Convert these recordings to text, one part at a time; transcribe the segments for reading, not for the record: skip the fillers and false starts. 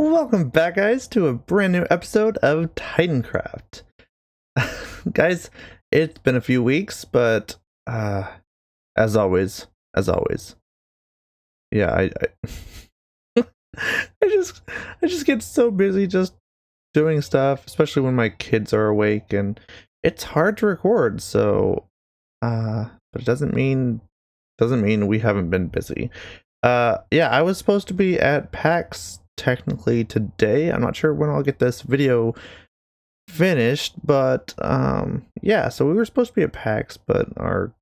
Welcome back, guys, to a brand new episode of Titancraft. Guys, it's been a few weeks, but as always, yeah, I just get so busy just doing stuff, especially when my kids are awake, and it's hard to record. So, but it doesn't mean we haven't been busy. Yeah, I was supposed to be at PAX technically today. I'm not sure when I'll get this video finished, but yeah, so we were supposed to be at PAX, but our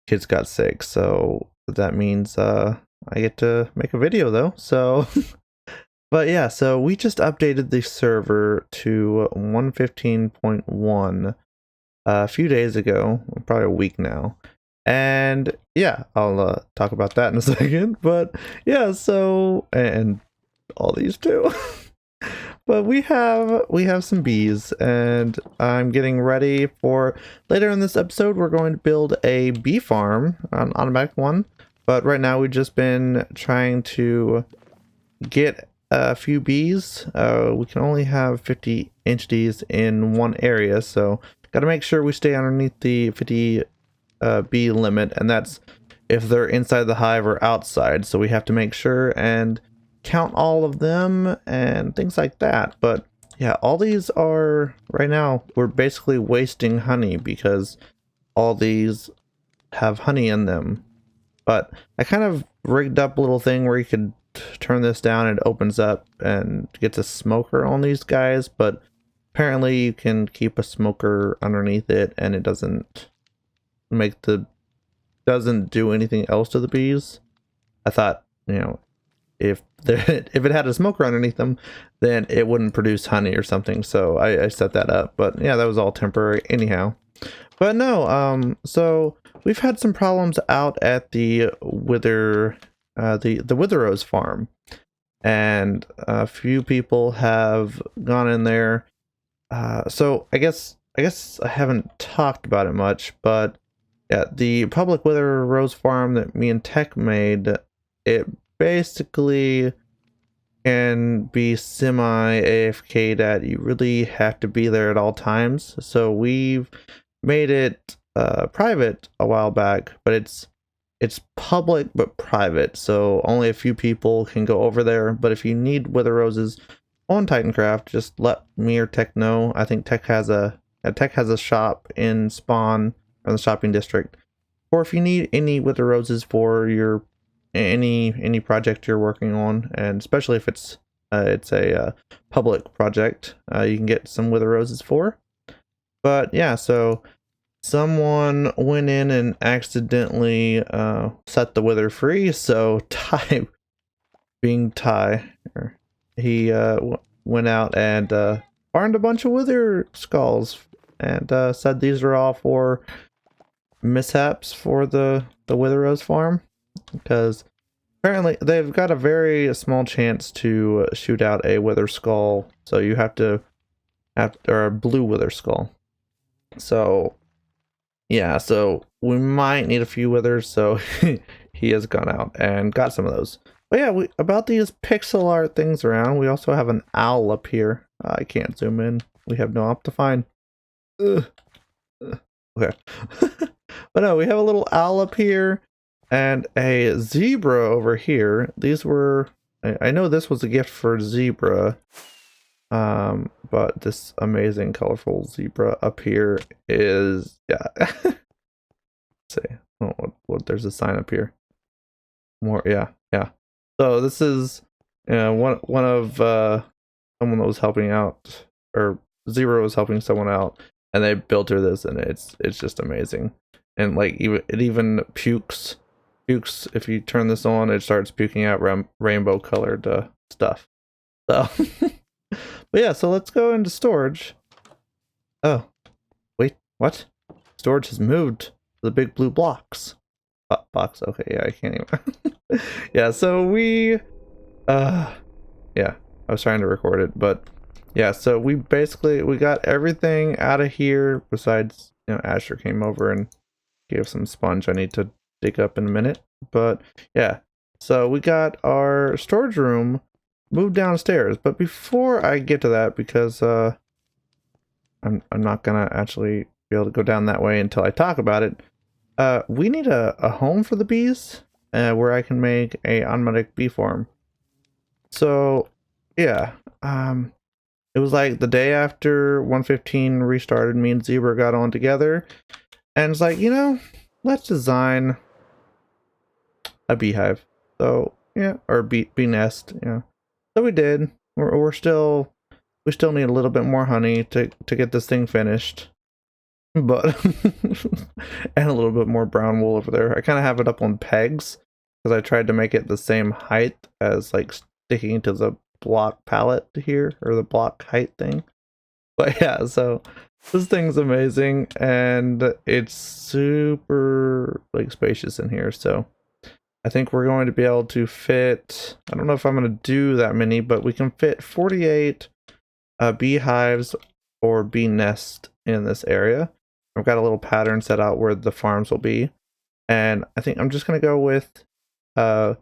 kids got sick, so that means I get to make a video though. So but yeah, so we just updated the server to 115.1 a few days ago, probably a week now. And yeah, I'll talk about that in a second. But yeah, so and all these too. But we have some bees, and I'm getting ready for later in this episode. We're going to build a bee farm, an automatic one. But right now we've just been trying to get a few bees. We can only have 50 entities in one area, so got to make sure we stay underneath the 50 bee limit, and that's if they're inside the hive or outside. So we have to make sure and count all of them and things like that. But yeah, all these are right now, we're basically wasting honey because all these have honey in them. But I kind of rigged up a little thing where you could turn this down and it opens up and gets a smoker on these guys, but apparently you can keep a smoker underneath it and it doesn't do anything else to the bees. I thought, if it had a smoker underneath them, then it wouldn't produce honey or something. So I set that up, but yeah, that was all temporary anyhow. But no, so we've had some problems out at the Wither Rose farm, and a few people have gone in there. So I guess I haven't talked about it much, but yeah, the public Wither Rose farm that me and Tech made, it basically can be semi AFK, that you really have to be there at all times. So we've made it private a while back, but it's public but private, so only a few people can go over there. But if you need Wither Roses on Titancraft, just let me or Tech know. I think Tech has a shop in Spawn, or the shopping district, or if you need any Wither Roses for your any project you're working on, and especially if it's a public project, you can get some Wither Roses for. But yeah, so someone went in and accidentally set the wither free, so Ty, being Ty, he went out and farmed a bunch of wither skulls, and said these are all for mishaps for the Wither Rose farm, because apparently they've got a very small chance to shoot out a wither skull, so you have to or a blue wither skull. So yeah, so we might need a few withers, so he has gone out and got some of those. But yeah, about these pixel art things around, we also have an owl up here. I can't zoom in. We have no Optifine. Okay. But no, we have a little owl up here and a zebra over here. These were, I know this was a gift for zebra. But this amazing colorful zebra up here is, yeah. Let's see. Oh, what, there's a sign up here. More, yeah. So this is one of someone that was helping out, or Zebra was helping someone out, and they built her this, and it's just amazing. And like it even pukes. If you turn this on, it starts puking out rainbow colored stuff. So but yeah, so let's go into storage. Oh, wait, what? Storage has moved to the big blue blocks. Box, okay, yeah, I can't even. Yeah, so we, yeah, I was trying to record it, but yeah, so we got everything out of here, besides, Asher came over and gave some sponge I need to dig up in a minute. But yeah, so we got our storage room move downstairs. But before I get to that, because I'm not gonna actually be able to go down that way until I talk about it. We need a home for the bees, where I can make a automatic bee farm. So yeah, it was like the day after 115 restarted, me and Zebra got on together, and it's like, let's design a beehive. So yeah, or bee nest. Yeah. So we did. We still need a little bit more honey to get this thing finished, but and a little bit more brown wool over there. I kind of have it up on pegs because I tried to make it the same height as like sticking to the block palette here, or the block height thing. But yeah, so this thing's amazing, and it's super like spacious in here. So I think we're going to be able to fit, I don't know if I'm going to do that many, but we can fit 48 beehives or bee nest in this area. I've got a little pattern set out where the farms will be, and I think I'm just going to go with a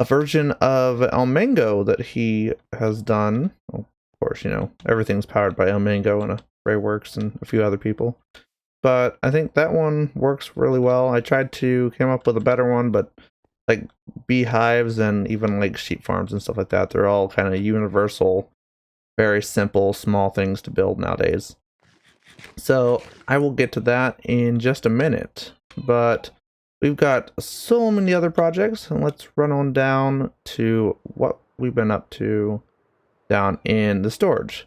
version of El Mango that he has done. Well, of course, everything's powered by El Mango and Rayworks and a few other people. But I think that one works really well. I tried to come up with a better one, but like beehives and even like sheep farms and stuff like that, they're all kind of universal, very simple, small things to build nowadays. So I will get to that in just a minute. But we've got so many other projects, and let's run on down to what we've been up to down in the storage.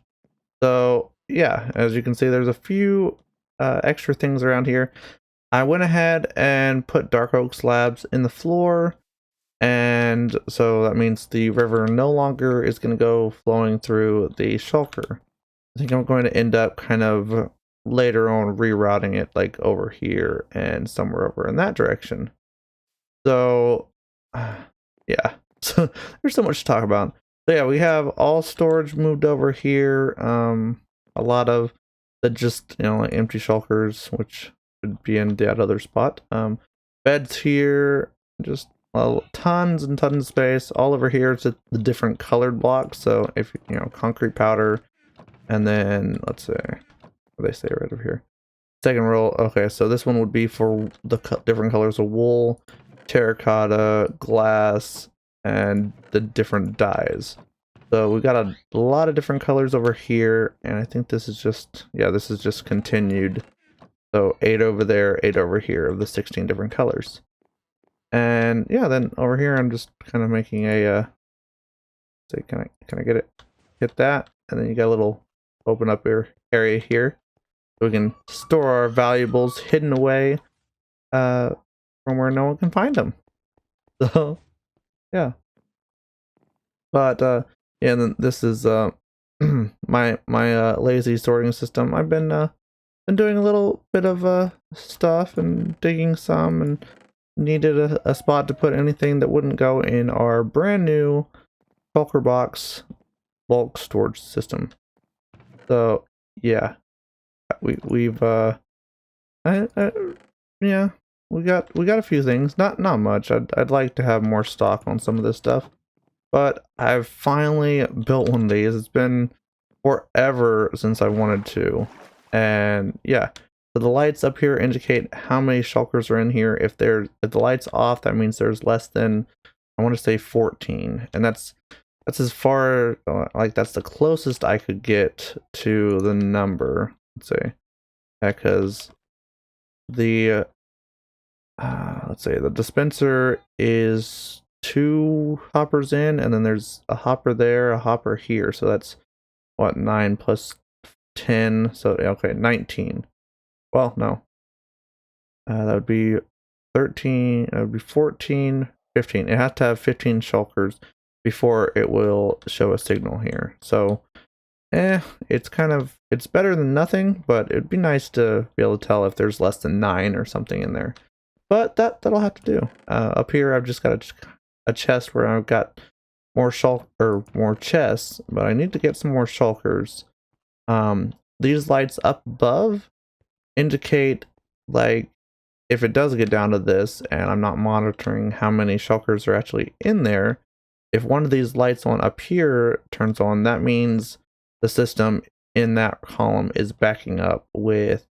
So yeah, as you can see, there's a few extra things around here. I went ahead and put dark oak slabs in the floor, and so that means the river no longer is going to go flowing through the shulker. I think I'm going to end up kind of later on rerouting it like over here and somewhere over in that direction. So yeah, so there's so much to talk about. So yeah, we have all storage moved over here. A lot of the just like empty shulkers, which would be in that other spot. Beds here, just tons and tons of space. All over here it's the different colored blocks. So if concrete powder, and then let's say what they say right over here. Second row. Okay, so this one would be for the different colors of wool, terracotta, glass, and the different dyes. So we've got a lot of different colors over here, and I think this is just, this is just continued. So 8 over there, 8 over here of the 16 different colors. And yeah, then over here I'm just kind of making a say, can I get it? Hit that, and then you got a little open up area here. So we can store our valuables hidden away from where no one can find them. So yeah. But yeah, and then this is my lazy sorting system. I've been doing a little bit of stuff and digging some, and needed a spot to put anything that wouldn't go in our brand new shulker box bulk storage system. So yeah, we've yeah, we got a few things. Not much. I'd like to have more stock on some of this stuff. But I've finally built one of these. It's been forever since I wanted to. And yeah, so the lights up here indicate how many shulkers are in here. If the light's off, that means there's less than, I want to say 14. And that's as far, like that's the closest I could get to the number. Let's say, because the, let's say the dispenser is 2 hoppers in, and then there's a hopper there, a hopper here, so that's what, 9 plus 10, so okay, 19. Well, no, that would be 13, that would be 14, 15. It has to have 15 shulkers before it will show a signal here. So it's better than nothing, but it'd be nice to be able to tell if there's less than 9 or something in there. But that'll have to do. Up here I've just got a chest where I've got more more chests, but I need to get some more shulkers. These lights up above indicate, like, if it does get down to this and I'm not monitoring how many shulkers are actually in there, if one of these lights on up here turns on, that means the system in that column is backing up with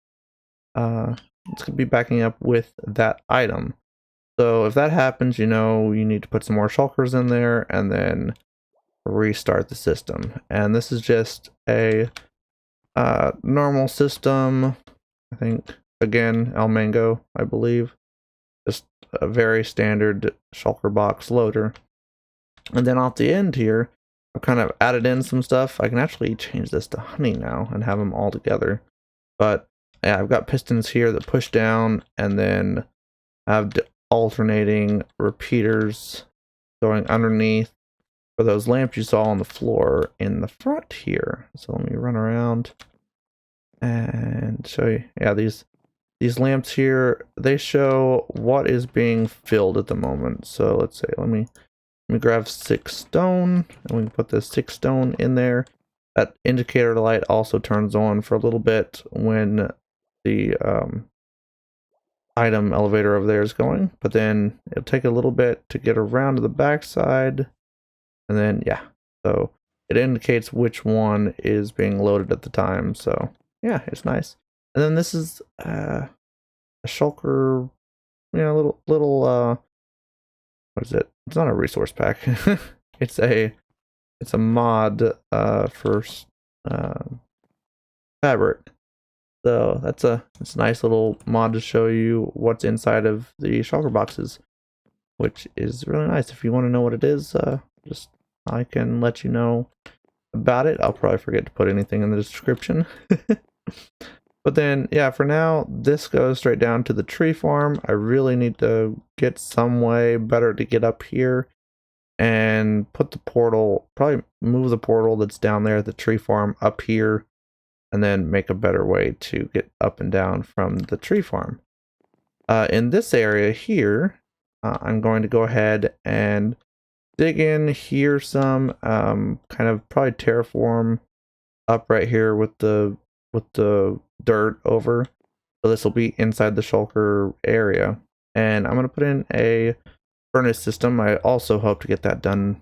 it's gonna be backing up with that item. So if that happens, you know, you need to put some more shulkers in there and then restart the system. And this is just a normal system. I think, again, El Mango, I believe. Just a very standard shulker box loader. And then off the end here, I've kind of added in some stuff. I can actually change this to honey now and have them all together. But yeah, I've got pistons here that push down, and then I have alternating repeaters going underneath for those lamps you saw on the floor in the front here. So let me run around and show you. Yeah, these lamps here, they show what is being filled at the moment. So let's say, let me grab 6 stone, and we can put this 6 stone in there. That indicator light also turns on for a little bit when the item elevator over there is going, but then it'll take a little bit to get around to the back side, and then yeah, so it indicates which one is being loaded at the time. So yeah, it's nice. And then this is a shulker, you know, little what is it? It's not a resource pack. it's a mod for fabric. So it's a nice little mod to show you what's inside of the shulker boxes, which is really nice. If you want to know what it is, just I can let you know about it. I'll probably forget to put anything in the description. But then, yeah, for now, this goes straight down to the tree farm. I really need to get some way better to get up here and put the portal, probably move the portal that's down there at the tree farm up here, and then make a better way to get up and down from the tree farm. In this area here, I'm going to go ahead and dig in here some, kind of probably terraform up right here with the dirt over. So this will be inside the shulker area. And I'm going to put in a furnace system. I also hope to get that done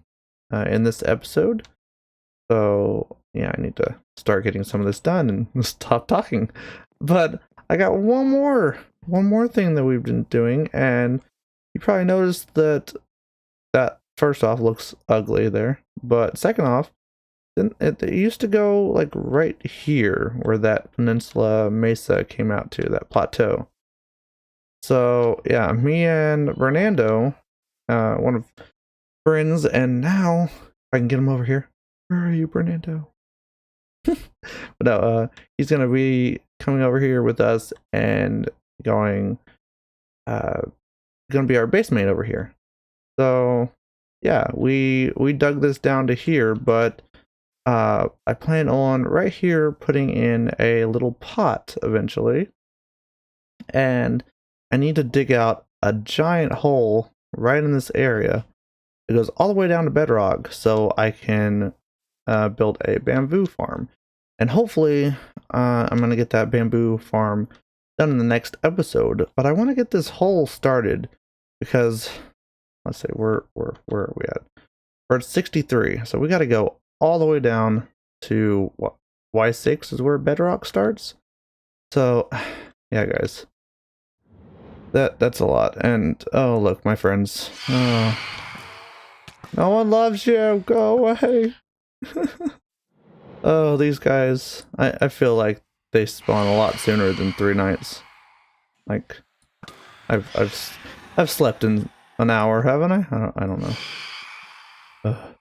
in this episode. So yeah, I need to start getting some of this done and stop talking. But I got one more thing that we've been doing, and you probably noticed that first off looks ugly there, but second off, it used to go like right here where that peninsula mesa came out to, that plateau. So yeah, me and Fernando, one of friends, and now if I can get him over here. Where are you, Fernando? But no, he's gonna be coming over here with us and gonna be our base mate over here. So yeah, we dug this down to here, but I plan on right here putting in a little pot eventually, and I need to dig out a giant hole right in this area. It goes all the way down to bedrock, so I can build a bamboo farm. And hopefully I'm going to get that bamboo farm done in the next episode. But I want to get this hole started because, let's say, where are we at? We're at 63, so we got to go all the way down to what, Y6 is where bedrock starts. So yeah, guys, that's a lot. And oh look, my friends, no one loves you, go away. Oh, these guys, I feel like they spawn a lot sooner than 3 nights. Like I've slept in an hour, haven't I? I don't know. Ugh.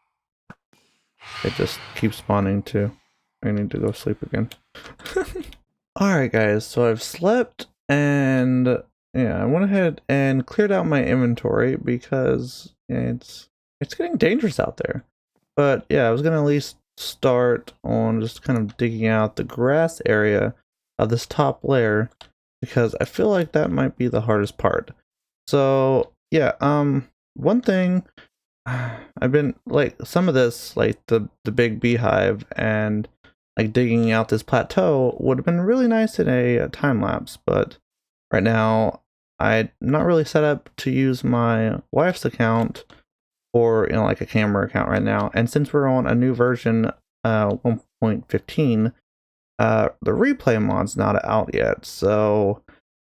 It just keeps spawning too. I need to go sleep again. Alright guys, so I've slept, and yeah, I went ahead and cleared out my inventory because it's getting dangerous out there. But yeah, I was gonna at least start on just kind of digging out the grass area of this top layer, because I feel like that might be the hardest part. So yeah, one thing, I've been like, some of this, like the big beehive and like digging out this plateau would have been really nice in a time lapse, but right now I'm not really set up to use my wife's account for, you know, like a camera account right now. And since we're on a new version, 1.15, the replay mod's not out yet. So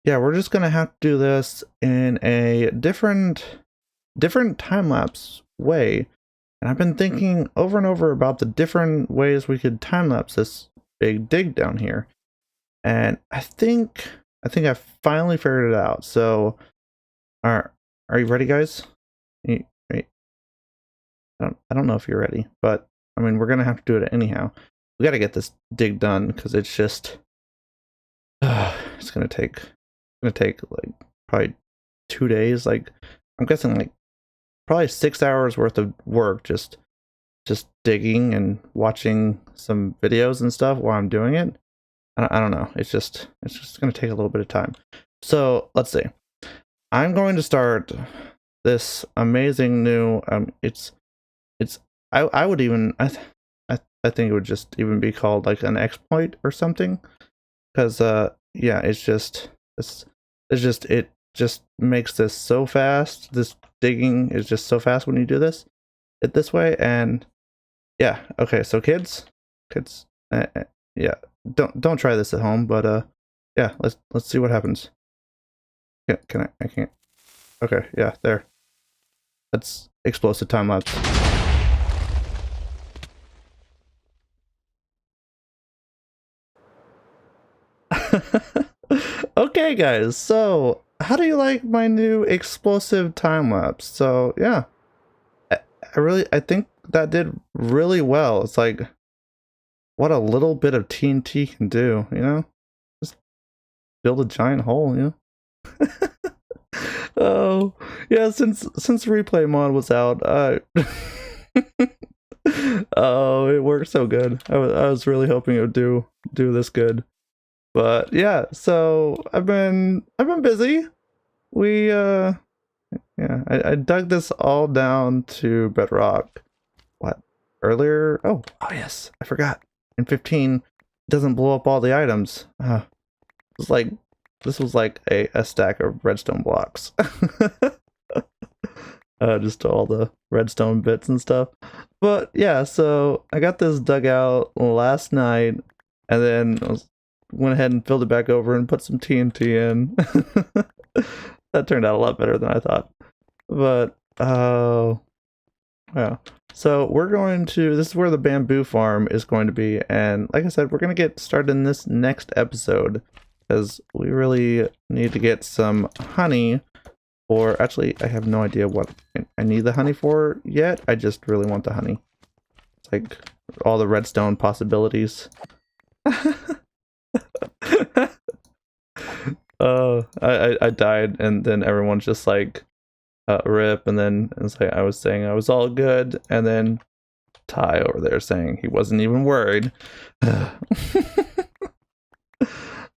yeah, we're just gonna have to do this in a different time-lapse way. And I've been thinking over and over about the different ways we could time-lapse this big dig down here. And I think I finally figured it out. So are you ready, guys? Wait. I don't know if you're ready, but I mean, we're gonna have to do it anyhow. We gotta get this dig done because it's just it's gonna take like probably 2 days. Like I'm guessing like probably 6 hours worth of work just digging and watching some videos and stuff while I'm doing it. I don't know. It's just gonna take a little bit of time. So let's see. I'm going to start this amazing new I would even I think it would just even be called like an exploit or something, because yeah, it just makes this so fast. This digging is just so fast when you do this this way. And yeah, okay, so kids yeah, don't try this at home, but yeah, let's see what happens. Can I can't. Okay, yeah, there. That's explosive time lapse. Okay, guys, so how do you like my new explosive time lapse? So yeah, I think that did really well. It's like what a little bit of TNT can do, you know? Just build a giant hole, you know? Oh yeah, since replay mod was out, oh, it worked so good. I was really hoping it would do this good. But yeah, so I've been busy. We yeah, I dug this all down to bedrock. What? Earlier? Oh yes, I forgot. In 15 it doesn't blow up all the items. This was like a stack of redstone blocks. Just all the redstone bits and stuff. But yeah, so I got this dug out last night, and then went ahead and filled it back over and put some TNT in. That turned out a lot better than I thought. But yeah. So we're going to, this is where the bamboo farm is going to be, and like I said, we're going to get started in this next episode because we really need to get some honey. Or actually, I have no idea what I need the honey for yet. I just really want the honey. It's like all the redstone possibilities. I died, and then everyone's just like, rip, and then it's like I was saying I was all good, and then Ty over there saying he wasn't even worried.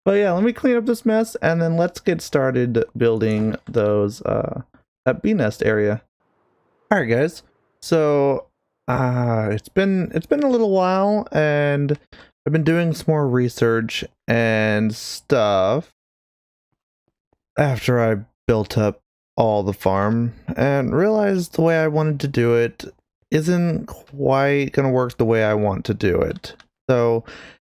But yeah, let me clean up this mess, and then let's get started building those that bee nest area. All right, guys. So it's been a little while, and I've been doing some more research and stuff after I built up all the farm and realized the way I wanted to do it isn't quite gonna work the way I want to do it. So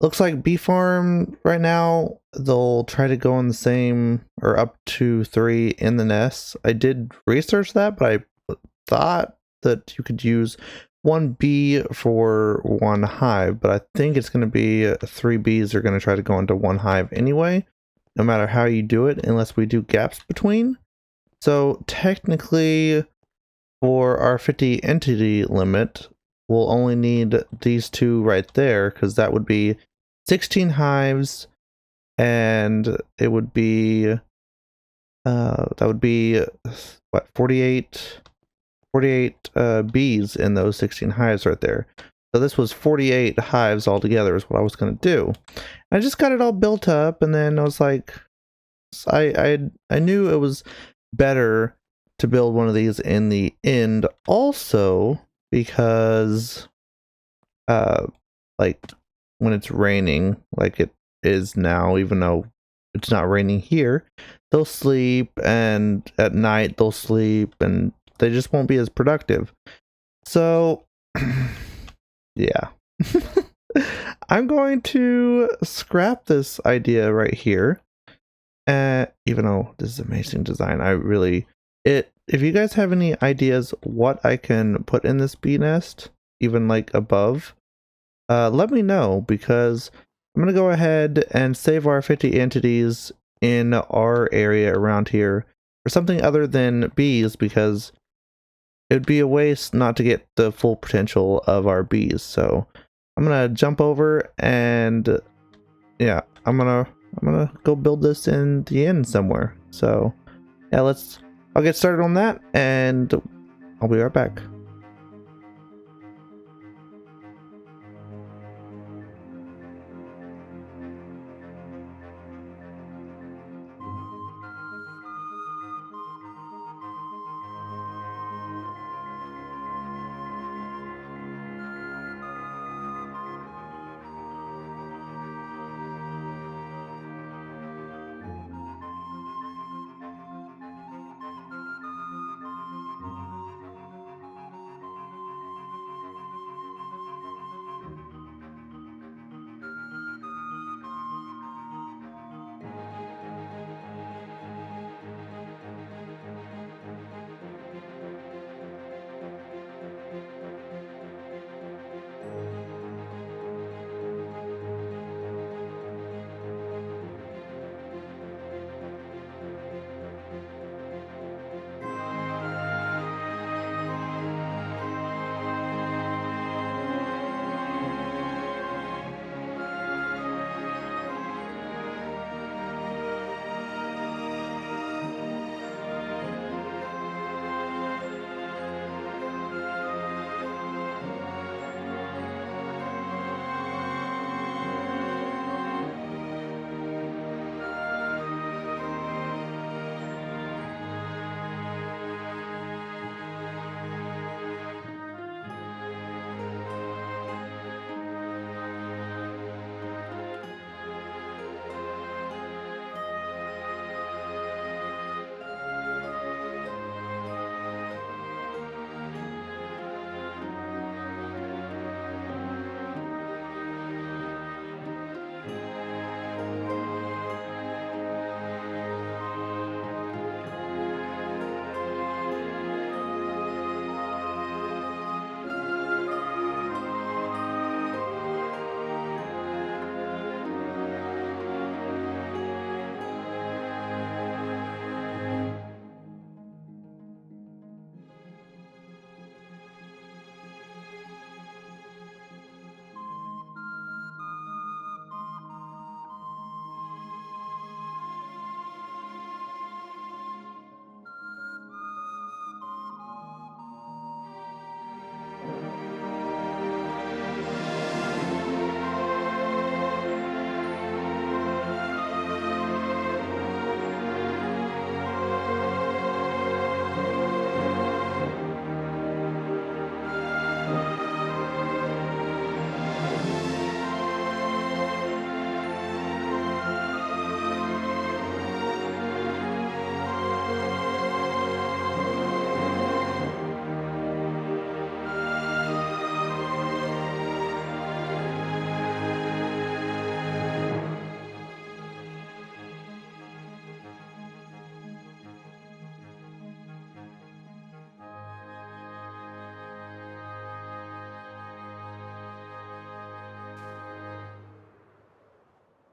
looks like bee farm right now, they'll try to go in the same or up to 3 in the nests. I did research that, but I thought that you could use 1 bee for 1 hive, but I think it's going to be 3 bees are going to try to go into 1 hive anyway, no matter how you do it, unless we do gaps between. So technically, for our 50 entity limit, we'll only need these 2 right there, because that would be 16 hives, and it would be that would be what, 48 bees in those 16 hives right there. So this was 48 hives altogether is what I was going to do. I just got it all built up, and then I was like, I knew it was better to build one of these in the end also, because like when it's raining like it is now, even though it's not raining here, they'll sleep, and at night they'll sleep, and They just won't be as productive. So, yeah. I'm going to scrap this idea right here. Even though this is amazing design, if you guys have any ideas what I can put in this bee nest, even like above, let me know, because I'm gonna go ahead and save our 50 entities in our area around here for something other than bees, because it'd be a waste not to get the full potential of our bees. So I'm gonna jump over and yeah, I'm gonna go build this in the inn somewhere. So yeah, I'll get started on that and I'll be right back.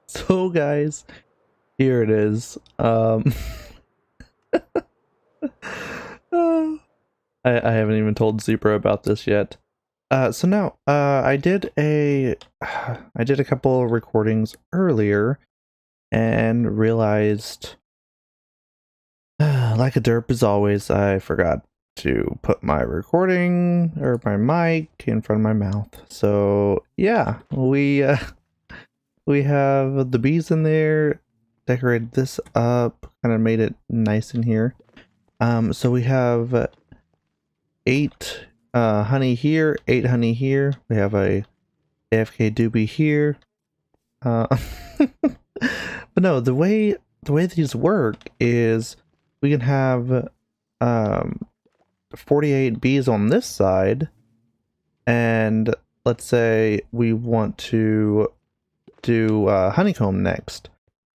So guys, here it is. I haven't even told Zebra about this yet. So now, I did a couple of recordings earlier and realized, like a derp as always, I forgot to put my recording or my mic in front of my mouth. So yeah, we have the bees in there, decorated this up, kind of made it nice in here. So we have 8 honey here, 8 honey here. We have a AFK doobie here. But no, the way these work is we can have 48 bees on this side, and let's say we want to do honeycomb next.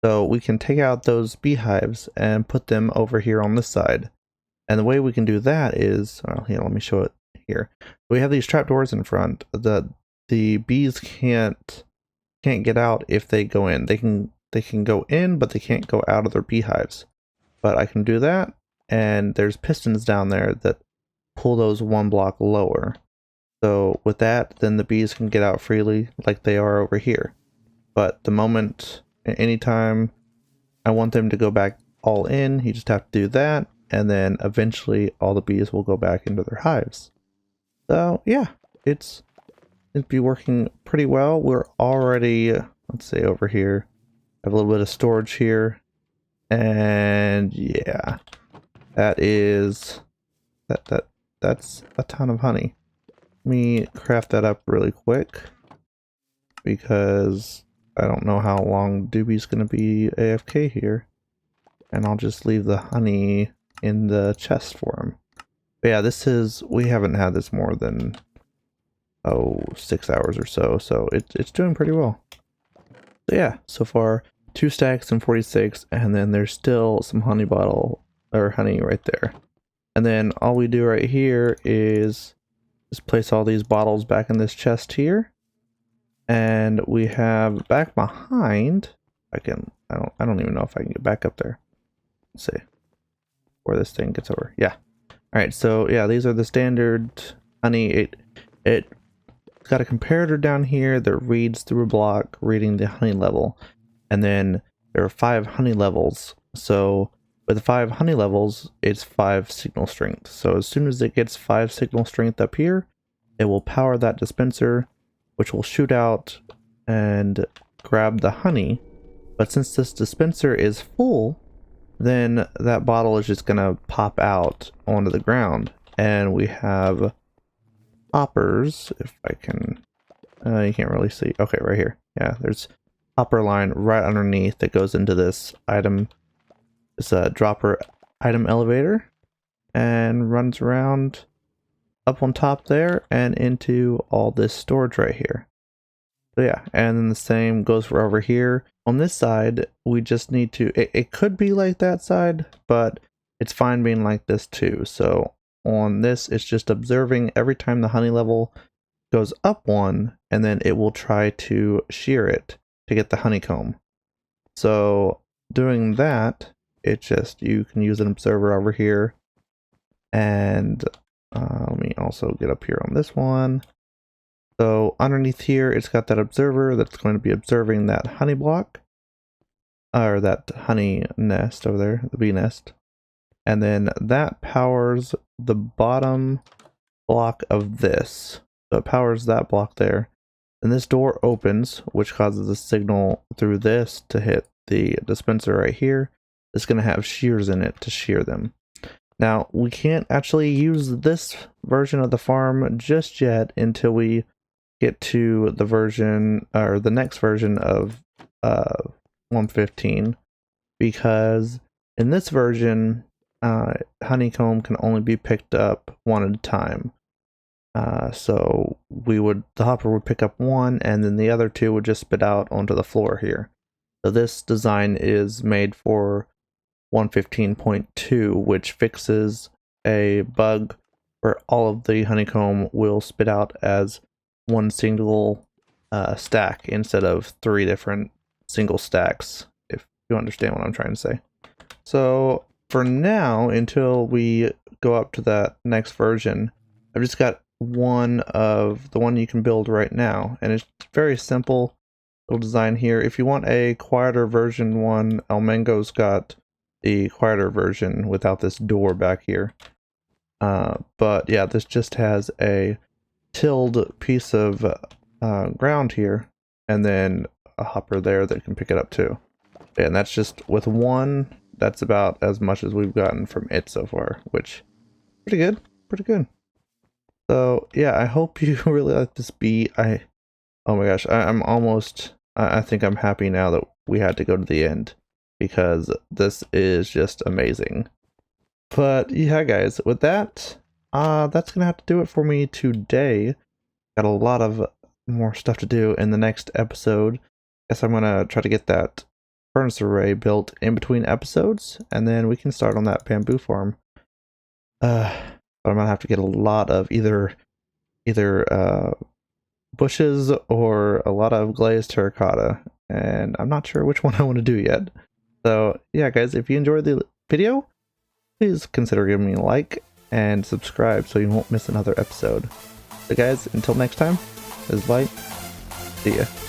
So we can take out those beehives and put them over here on this side. And the way we can do that is, well, here, let me show it here. We have these trapdoors in front. The bees can't get out if they go in. They can go in, but they can't go out of their beehives. But I can do that, and there's pistons down there that pull those one block lower. So with that, then the bees can get out freely like they are over here. But the moment, anytime I want them to go back all in, you just have to do that, and then eventually all the bees will go back into their hives. So yeah, it'd be working pretty well. We're already, let's say over here, have a little bit of storage here, and yeah, that's a ton of honey. Let me craft that up really quick because I don't know how long Doobie's gonna be AFK here, and I'll just leave the honey in the chest for him. But yeah, we haven't had this more than 6 hours or so, so it's doing pretty well. So yeah, so far 2 stacks and 46, and then there's still some honey right there. And then all we do right here is just place all these bottles back in this chest here. And we have back behind, I don't even know if I can get back up there. Let's see where this thing gets over. Yeah. All right, so yeah, these are the standard honey. It got a comparator down here that reads through a block, reading the honey level. And then there are 5 honey levels. So with the 5 honey levels, it's 5 signal strength. So as soon as it gets 5 signal strength up here, it will power that dispenser, which will shoot out and grab the honey. But since this dispenser is full, then that bottle is just gonna pop out onto the ground. And we have hoppers, if I can, you can't really see. Okay, right here. Yeah, there's hopper line right underneath that goes into this item. It's a dropper item elevator and runs around up on top there and into all this storage right here. So yeah, and then the same goes for over here. On this side, we just need to, it could be like that side, but it's fine being like this too. So on this, it's just observing every time the honey level goes up 1, and then it will try to shear it to get the honeycomb. So doing that, you can use an observer over here. And let me also get up here on this one. So underneath here, it's got that observer that's going to be observing that honey block, or that honey nest over there, the bee nest. And then that powers the bottom block of this. So it powers that block there. And this door opens, which causes the signal through this to hit the dispenser right here. It's going to have shears in it to shear them. Now, we can't actually use this version of the farm just yet until we get to the version, or the next version of 1.15, because in this version, honeycomb can only be picked up 1 at a time. So the hopper would pick up 1, and then the other 2 would just spit out onto the floor here. So this design is made for 1.15.2, which fixes a bug where all of the honeycomb will spit out as 1 single stack instead of 3 different single stacks, if you understand what I'm trying to say. So for now, until we go up to that next version, I've just got one of the one you can build right now, and it's very simple little design here. If you want a quieter version one, Elmango's got the quieter version without this door back here. But yeah, this just has a tilled piece of ground here, and then a hopper there that can pick it up too. And that's just with 1. That's about as much as we've gotten from it so far, which pretty good, pretty good. So yeah, I hope you really like this bee. Oh my gosh, I think I'm happy now that we had to go to the end, because this is just amazing. But yeah, guys, with that, that's gonna have to do it for me today. Got a lot of more stuff to do in the next episode. Guess I'm gonna try to get that furnace array built in between episodes, and then we can start on that bamboo farm. But I'm gonna have to get a lot of either bushes or a lot of glazed terracotta, and I'm not sure which one I want to do yet. So yeah, guys, if you enjoyed the video, please consider giving me a like and subscribe so you won't miss another episode. So guys, until next time, this is Light. See ya.